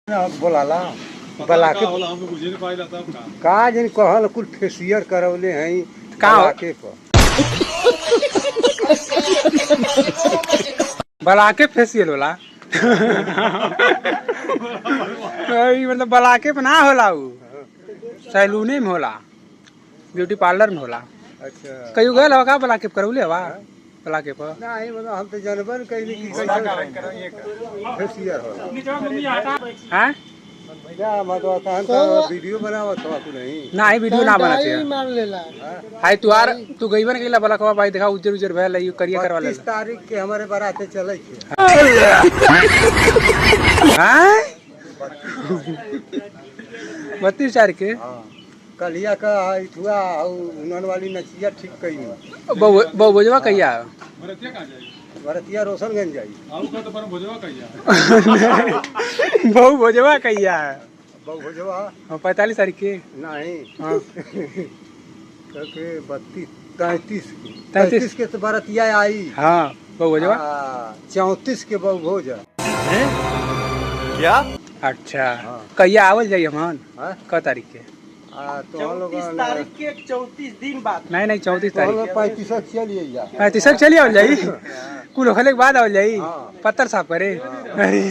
बोलाला बला के हमको बुझे नहीं पाइला तब का का जन कहल कुल फेसियर करवले हैं का बला के पर बला के फेसियल होला मतलब बला के ना होला उ सैलूने में होला, ब्यूटी पार्लर में होला। अच्छा कहीं गए हो का बला के करौले हवा बला के पर नहीं मतलब हम तो जानबर कहीं की कैसे फेसियर होला हैं क्या मतलब तहन तो वीडियो बनावत हो तू नहीं नहीं वीडियो ना बनाते हैं मान लेला हाय तू गईबन केला बला के भाई देखा उजर उजर भेल है करिया करवा ले 30 तारीख के हमारे बाराते चले छे हैं 32 तारीख के हां कलिया का इठुआ उनन वाली नचिया ठीक कई बहु बुझवा कहिया भरतिया कहां जाई भरतिया रोशनगंज जाई आऊ का तो पर भोजवा कहिया बहु बुझवा कहिया बहु भोजवा 45 तारीख के नहीं हाँ के 32 33 33 के तो भरतिया आई हाँ बहु बुझवा 34 के बहु भोज क्या अच्छा हाँ। कहिया आवल जाइए हमन हां क तारीख के तो हम लोग 34 तारीख के 34 दिन बाद नहीं 34 तारीख 35 चलिए जा 35 चलिए आवल जाई कुल होले के बाद आवल जाई हाँ। पत्थर साफ करे हाँ। अरे